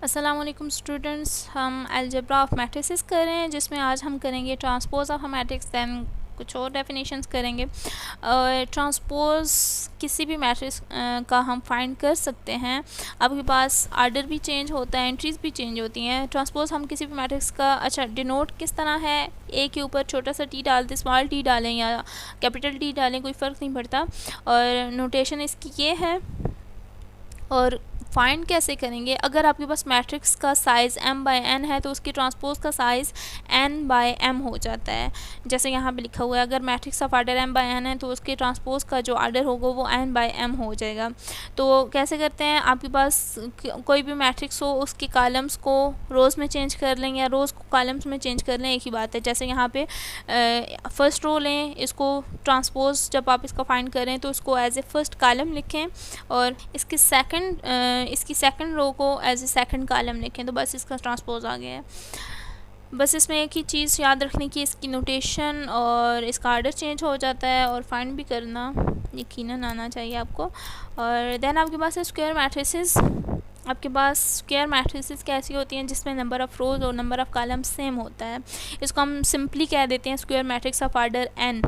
अस्सलामुअलैकुम स्टूडेंट्स, हम algebra of matrices कर रहे हैं जिसमें आज हम करेंगे ट्रांसपोज ऑफ मैट्रिक्स, दैन कुछ और डेफिनेशंस करेंगे। ट्रांसपोज किसी भी मैट्रिक्स का हम फाइंड कर सकते हैं। आपके पास आर्डर भी चेंज होता है, एंट्रीज भी चेंज होती हैं। ट्रांसपोज हम किसी भी मैट्रिक्स का डिनोट किस तरह है, ए के ऊपर छोटा सा टी डाल दें, स्मॉल टी डालें या कैपिटल टी डालें, कोई फ़र्क नहीं पड़ता। और नोटेशन इसकी ये है। और फाइंड कैसे करेंगे, अगर आपके पास मैट्रिक्स का साइज़ m/n है तो उसकी ट्रांसपोज का साइज़ n/m हो जाता है। जैसे यहाँ पे लिखा हुआ है, अगर मैट्रिक्स ऑफ आर्डर m/n है तो उसके ट्रांसपोज का जो आर्डर होगा वो n/m हो जाएगा। तो कैसे करते हैं, आपके पास कोई भी मैट्रिक्स हो उसके कॉलम्स को रोज़ में चेंज कर लें या रोज़ को कॉलम्स में चेंज कर लें, एक ही बात है। जैसे यहाँ पे फर्स्ट रो लें, इसको ट्रांसपोज जब आप इसका फाइंड करें तो उसको एज ए फर्स्ट कॉलम लिखें और इसकी सेकंड रो को एज ए सेकंड कॉलम लिखें, तो बस इसका ट्रांसपोज आ गया है। बस इसमें एक ही चीज़ याद रखने की, इसकी नोटेशन और इसका आर्डर चेंज हो जाता है और फाइंड भी करना यकीनन आना चाहिए आपको। और देन आपके पास है स्क्वायर मैट्रिसेस। आपके पास स्क्वायर मैट्रिसेस कैसी होती हैं जिसमें नंबर ऑफ़ रोज़ और नंबर ऑफ़ कॉलम सेम होता है। इसको हम सिंपली कह देते हैं square matrix of order n।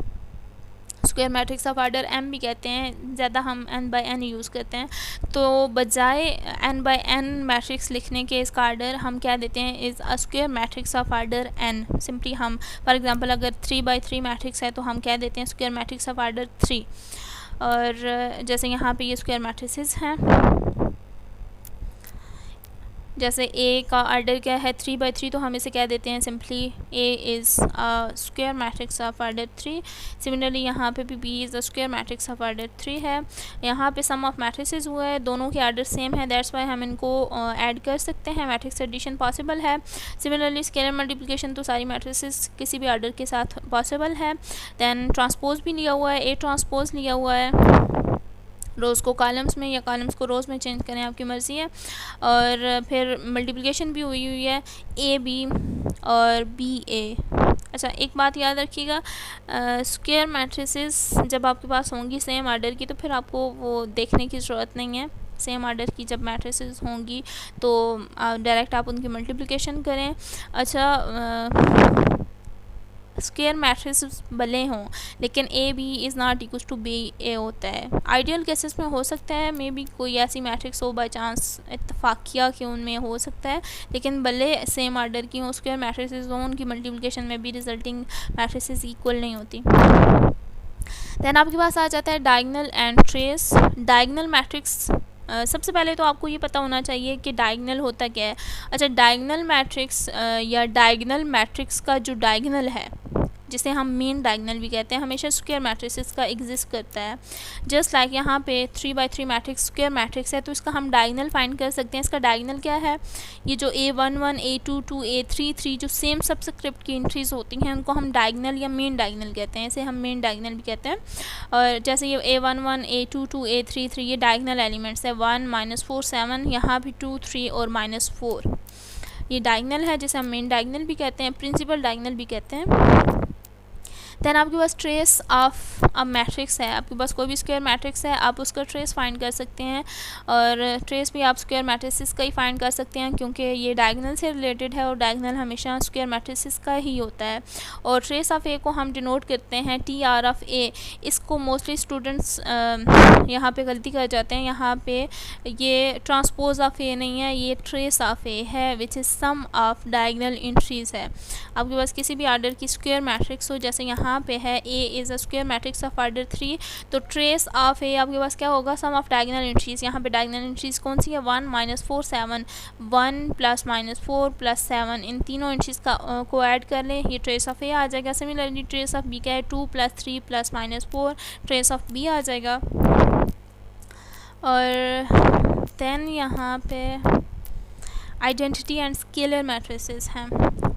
Square matrix of order m भी कहते हैं, ज़्यादा हम n/n यूज़ करते हैं। तो बजाय n/n मैट्रिक्स लिखने के इसका आर्डर हम क्या देते हैं, is a square matrix of order n। Simply हम फॉर एग्जांपल अगर 3/3 मैट्रिक्स है तो हम क्या देते हैं, स्क्वायर मैट्रिक्स ऑफ आर्डर 3। और जैसे यहाँ पे ये स्क्वायर मैट्रिसेस हैं, जैसे a का आर्डर क्या है 3/3, तो हम इसे कह देते हैं simply a is square matrix of order 3। Similarly यहाँ पे भी b is a square matrix of order 3 है। यहाँ पे सम ऑफ मैट्रिसेस हुआ है, दोनों के आर्डर सेम है, दैट्स वाई हम इनको ऐड कर सकते हैं, मैट्रिक्स एडिशन पॉसिबल है। सिमिलरली स्केलर मल्टीप्लिकेशन तो सारी मैट्रिसेस किसी भी आर्डर के साथ पॉसिबल है। दैन ट्रांसपोज भी लिया हुआ है, a ट्रांसपोज लिया हुआ है, रोज़ को कॉलम्स में या कॉलम्स को रोज़ में चेंज करें, आपकी मर्ज़ी है। और फिर मल्टीप्लिकेशन भी हुई है, ए बी और बी ए। अच्छा, एक बात याद रखिएगा, स्क्वायर मैट्रिसेस जब आपके पास होंगी सेम आर्डर की तो फिर आपको वो देखने की ज़रूरत नहीं है। सेम आर्डर की जब मैट्रिसेस होंगी तो डायरेक्ट आप उनकी मल्टीप्लिकेशन करें। अच्छा, स्क्वायर मैट्रिसेस भले हों लेकिन A B is not equal to B A होता है। आइडियल केसेस में हो सकता है मे बी कोई ऐसी मैट्रिक्स हो बाई चांस इत्तफाकिया कि उनमें हो सकता है, लेकिन भले सेम आर्डर की हों, स्क्वायर मैट्रिसेस हों, उनकी मल्टीप्लिकेशन में भी रिजल्टिंग मैट्रिसेस इक्वल नहीं होती। दैन आपके पास आ जाता है diagonal and trace. Diagonal matrix सबसे पहले तो आपको ये पता होना चाहिए कि डायगोनल होता क्या है। अच्छा, डायगोनल मैट्रिक्स या डायगोनल मैट्रिक्स का जो डायगोनल है, जिसे हम मेन डायगोनल भी कहते हैं, हमेशा स्क्वायर मैट्रिसेस का एग्जिस्ट करता है। जस्ट लाइक यहाँ पे 3/3 मैट्रिक्स स्क्वायर मैट्रिक्स है तो इसका हम डायगोनल फाइंड कर सकते हैं। इसका डायगोनल क्या है, ये जो A11 A22 A33 जो सेम सबस्क्रिप्ट की एंट्रीज होती हैं उनको हम डायगोनल या मेन डायगोनल कहते हैं, इसे हम मेन डायगोनल भी कहते हैं। और जैसे ये A11 A22 A33 ये डायगोनल एलिमेंट्स है, 1 -4 7, यहाँ भी 2 3 और -4, ये डायगोनल है जिसे हम मेन डायगोनल भी कहते हैं, प्रिंसिपल डायगोनल भी कहते हैं। दैन आपके पास ट्रेस ऑफ अ मैट्रिक्स है, आपके पास कोई भी स्क्वायर मैट्रिक्स है आप उसका ट्रेस फाइंड कर सकते हैं। और ट्रेस भी आप स्क्वायर मैट्रिसेस का ही फाइंड कर सकते हैं क्योंकि ये डायगोनल से रिलेटेड है और डायगोनल हमेशा स्क्वायर मैट्रिसेस का ही होता है। और ट्रेस ऑफ ए को हम डिनोट करते हैं TR ऑफ ए। इसको मोस्टली स्टूडेंट्स यहाँ पे गलती कर जाते हैं, यहाँ पे ये ट्रांसपोज ऑफ ए नहीं है, ये ट्रेस ऑफ ए है which is sum of diagonal entries है। आपके पास किसी भी आर्डर की स्क्वायर मैट्रिक्स हो, जैसे यहाँ पे है A is a square matrix of order 3, तो ट्रेस ऑफ ए आपके पास क्या होगा, सम ऑफ डायगोनल एंट्रीज। यहाँ पे डायगोनल एंट्रीज कौन सी है, 1 -4 7, 1 + -4 + 7, इन तीनों एंट्रीज का को ऐड कर लें, ये ट्रेस ऑफ ए आ जाएगा। सिमिलरली ट्रेस ऑफ बी का है 2 + 3 + -4, ट्रेस ऑफ बी आ जाएगा। और देन यहाँ पे आइडेंटिटी एंड स्केलर मैट्रिसेस हैं।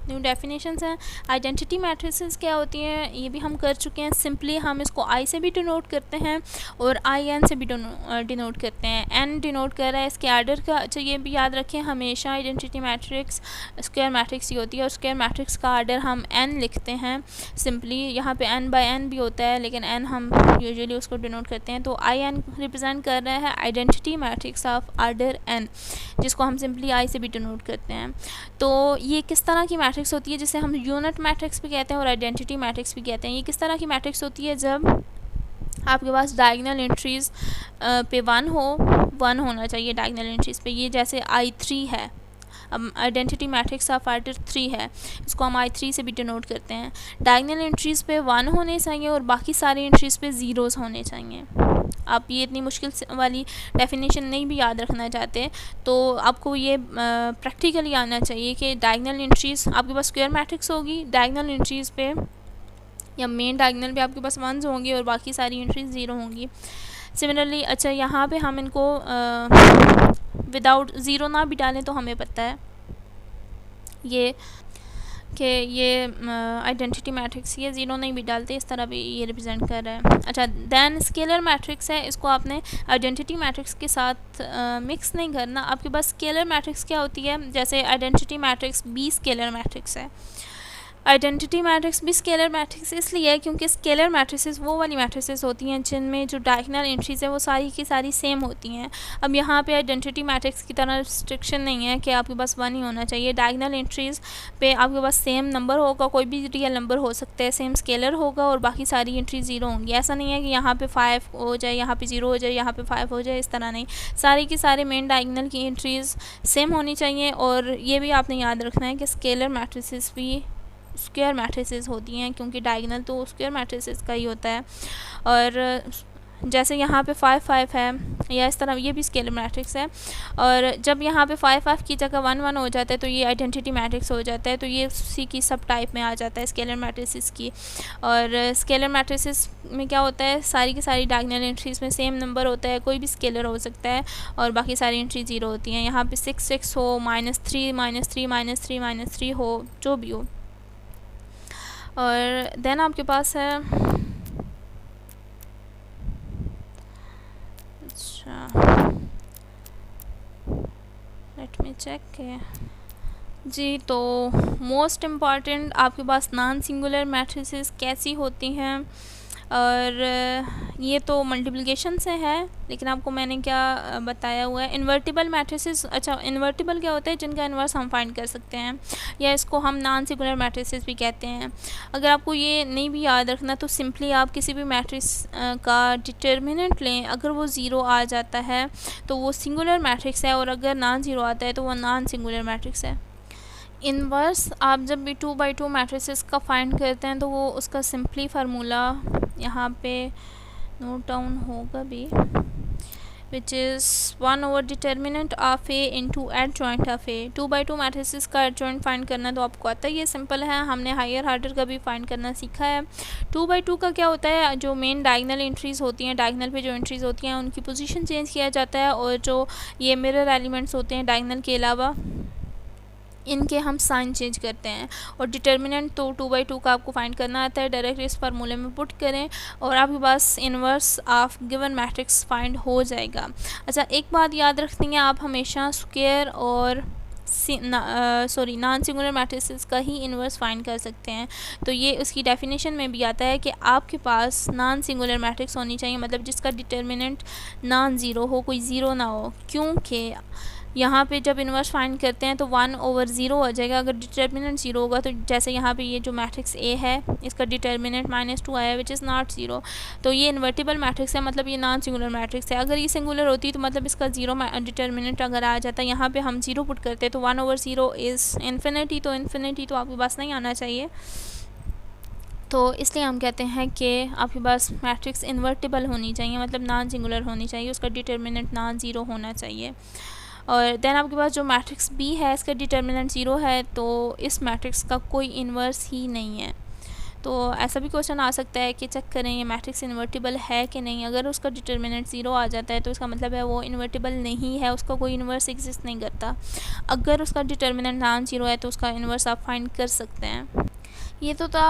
न्यू डेफिनेशंस हैं। आइडेंटिटी मैट्रिसेस क्या होती हैं ये भी हम कर चुके हैं। सिंपली हम इसको आई से भी डिनोट करते हैं और आई एन से भी डिनोट करते हैं। एन डिनोट कर रहा है इसके आर्डर का। अच्छा ये भी याद रखें हमेशा आइडेंटिटी मैट्रिक्स स्क्वायर मैट्रिक्स ही होती है और स्क्वायर मैट्रिक्स का आर्डर हम एन लिखते हैं सिंपली। यहाँ पे एन बाय एन भी होता है लेकिन एन हम यूजुअली उसको डिनोट करते हैं। तो आई एन रिप्रेजेंट कर रहा है identity matrix of order n, जिसको हम सिंपली आई से भी डिनोट करते हैं। तो ये किस तरह की मैट्रिक्स होती है जिसे हम यूनिट मैट्रिक्स भी कहते हैं और आइडेंटिटी मैट्रिक्स भी कहते हैं। ये किस तरह की मैट्रिक्स होती है जब आपके पास डायगोनल एंट्रीज़ पे 1 होना चाहिए डायगोनल एंट्रीज़ पे। ये जैसे I3 है, अब आइडेंटिटी मैट्रिक्स ऑफ आर्डर 3 है, इसको हम I3 से भी डिनोट करते हैं। डायगोनल एंट्रीज़ पे 1 होने चाहिए और बाकी सारी एंट्रीज़ पे ज़ीरोज़ होने चाहिए। आप ये इतनी मुश्किल वाली डेफिनेशन नहीं भी याद रखना चाहते तो आपको ये प्रैक्टिकली आना चाहिए कि डायगोनल एंट्रीज़ आपके पास स्क्वायर मैट्रिक्स होगी, डायगोनल एंट्रीज़ पे या मेन डायगोनल पे आपके पास 1s होंगी और बाकी सारी एंट्रीज 0 होंगी। सिमिलरली अच्छा यहाँ पे हम इनको विदाउट ज़ीरो ना भी डालें तो हमें पता है ये कि ये आइडेंटिटी मैट्रिक्स ये 0 नहीं भी डालते, इस तरह भी ये रिप्रेजेंट कर रहा है। अच्छा देन स्केलर मैट्रिक्स है, इसको आपने आइडेंटिटी मैट्रिक्स के साथ मिक्स नहीं करना। आपके पास स्केलर मैट्रिक्स क्या होती है, जैसे आइडेंटिटी मैट्रिक्स भी स्केलर मैट्रिक्स है। आइडेंटिटी मैट्रिक्स भी स्केलर मैट्रिक्स इसलिए है क्योंकि स्केलर मैट्रिसेस वो वाली मैट्रिसेस होती हैं जिनमें जो डायगोनल एंट्रीज है वो सारी की सारी सेम होती हैं। अब यहाँ पे आइडेंटिटी मैट्रिक्स की तरह रिस्ट्रिक्शन नहीं है कि आपके पास 1 ही होना चाहिए। डायगोनल एंट्रीज़ पे आपके पास सेम नंबर होगा, कोई भी रियल नंबर हो सकता है, सेम स्केलर होगा और बाकी सारी एंट्रीज 0 होंगी। ऐसा नहीं है कि यहाँ पे 5 हो जाए, यहाँ पे 0 हो जाए, यहाँ पे 5 हो जाए, इस तरह नहीं। सारी की सारे मेन डायगोनल की एंट्रीज़ सेम होनी चाहिए। और ये भी आपने याद रखना है कि स्केलर मैट्रिसेस भी स्क्वायर मैट्रिसेस होती हैं क्योंकि डायगोनल तो स्क्वायर मैट्रिसेस का ही होता है। और जैसे यहाँ पे 5 5 है या इस तरह ये भी स्केलर मैट्रिक्स है। और जब यहाँ पे 5 5 की जगह 1 1 हो जाता है तो ये आइडेंटिटी मैट्रिक्स हो जाता है। तो ये उसी की सब टाइप में आ जाता है स्केलर मैट्रिसेस की। और स्केलर मैट्रिसेस में क्या होता है, सारी की सारी डायगोनल एंट्रीज़ में सेम नंबर होता है, कोई भी स्केलर हो सकता है और बाकी सारी एंट्री 0 होती हैं। यहाँ पे 6 6 हो, -3 -3 -3 -3 हो, जो भी हो। और देन आपके पास है अच्छा लेट मी चेक जी। तो मोस्ट इम्पॉर्टेंट आपके पास नॉन सिंगुलर मैट्रिसेस कैसी होती हैं, और ये तो मल्टीप्लिकेशन से है लेकिन आपको मैंने क्या बताया हुआ है इन्वर्टिबल मैट्रिसेस। अच्छा इन्वर्टिबल क्या होता है, जिनका इन्वर्स हम फाइंड कर सकते हैं या इसको हम नॉन सिंगुलर मैट्रिसेस भी कहते हैं। अगर आपको ये नहीं भी याद रखना तो सिंपली आप किसी भी मैट्रिक्स का डिटर्मिनेंट लें, अगर वो 0 आ जाता है तो वो सिंगुलर मैट्रिक्स है और अगर नॉन 0 आता है तो वो नॉन सिंगुलर मैट्रिक्स है। इन्वर्स आप जब भी 2 by 2 मैट्रिसेस का फाइंड करते हैं तो वो उसका सिंपली फार्मूला यहाँ पे नोट डाउन होगा भी, which is 1 over determinant of A into adjoint of A. 2 by 2 matrices का एडजॉइंट फाइंड करना तो आपको आता है, ये सिंपल है, हमने हायर ऑर्डर का भी फाइंड करना सीखा है। 2 by 2 का क्या होता है, जो मेन डायगोनल एंट्रीज़ होती हैं, डायगोनल पे जो एंट्रीज़ होती हैं उनकी पोजीशन चेंज किया जाता है और जो ये मिरर एलिमेंट्स होते हैं डायगोनल के अलावा इनके हम साइन चेंज करते हैं। और डिटर्मिनेंट तो 2 by 2 का आपको फाइंड करना आता है, डायरेक्ट इस फार्मूले में पुट करें और आपके पास inverse of given matrix find हो जाएगा। अच्छा एक बात याद रखनी है, आप हमेशा स्क्वायर और नॉन सिंगुलर मैट्रिसेस का ही इन्वर्स फाइंड कर सकते हैं। तो ये उसकी डेफिनेशन में भी आता है कि आपके पास नॉन सिंगुलर मैट्रिक्स होनी चाहिए, मतलब जिसका डिटर्मिनेंट नॉन ज़ीरो हो, कोई ज़ीरो ना हो, क्योंकि यहाँ पे जब इन्वर्स फाइंड करते हैं तो 1 over 0 हो जाएगा अगर डिटर्मिनेंट 0 होगा। तो जैसे यहाँ पे ये जो मैट्रिक्स ए है इसका डिटर्मिनेंट -2 आया विच इज़ नॉट 0, तो ये इन्वर्टिबल मैट्रिक्स है, मतलब ये नॉन सिंगुलर मैट्रिक्स है। अगर ये सिंगुलर होती तो मतलब इसका 0 डिटर्मिनेंट अगर आ जाता, यहाँ पे हम 0 पुट करते तो 1 over 0 इज़ इन्फिनिटी, तो इन्फिनिटी तो आपके पास नहीं आना चाहिए। तो इसलिए हम कहते हैं कि आपके पास मैट्रिक्स इन्वर्टिबल होनी चाहिए, मतलब नॉन सिंगुलर होनी चाहिए, उसका डिटर्मिनेंट नॉन 0 होना चाहिए। और देन आपके पास जो मैट्रिक्स बी है इसका डिटर्मिनेंट 0 है, तो इस मैट्रिक्स का कोई इन्वर्स ही नहीं है। तो ऐसा भी क्वेश्चन आ सकता है कि चेक करें ये मैट्रिक्स इन्वर्टिबल है कि नहीं। अगर उसका डिटर्मिनेंट 0 आ जाता है तो इसका मतलब है वो इन्वर्टिबल नहीं है, उसका कोई इन्वर्स एग्जिस्ट नहीं करता। अगर उसका डिटर्मिनेंट नॉन ज़ीरो है तो उसका इन्वर्स आप फाइंड कर सकते हैं। ये तो था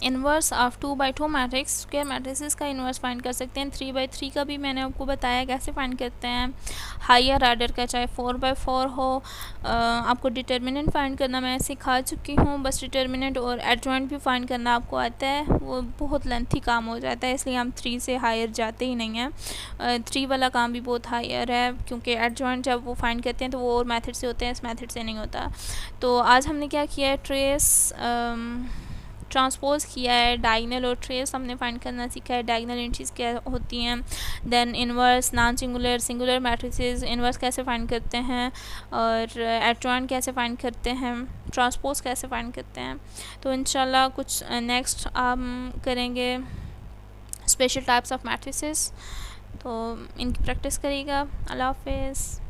inverse of 2/2 matrix. Square matrices का इन्वर्स फाइंड कर सकते हैं। 3/3 का भी मैंने आपको बताया कैसे फाइंड करते हैं। हायर आर्डर का चाहे 4/4 हो, आपको डिटर्मिनेंट फाइंड करना मैं सिखा चुकी हूँ। बस डिटर्मिनेंट और एडजॉइंट भी फाइंड करना आपको आता है, वो बहुत लेंथी काम हो जाता है, इसलिए हम 3 से हायर जाते ही नहीं हैं। 3 वाला काम भी बहुत हायर है, क्योंकि एडजॉइंट जब वो फाइंड करते हैं तो वो और मेथड से होते हैं, इस मेथड से नहीं होता। तो आज हमने क्या किया है, ट्रांसपोज किया है। डायगनल और ट्रेस हमने फाइंड करना सीखा है। डायगनल एंट्रीज क्या होती हैं, then inverse, non singular, singular matrices inverse कैसे फाइंड करते हैं, और एडजॉइंट कैसे फाइंड करते हैं, ट्रांसपोज कैसे फाइंड करते हैं। तो इंशाल्लाह कुछ नेक्स्ट हम करेंगे स्पेशल टाइप्स ऑफ मैट्रिसेस, तो इनकी प्रैक्टिस करिएगा। अल्लाह हाफिज़।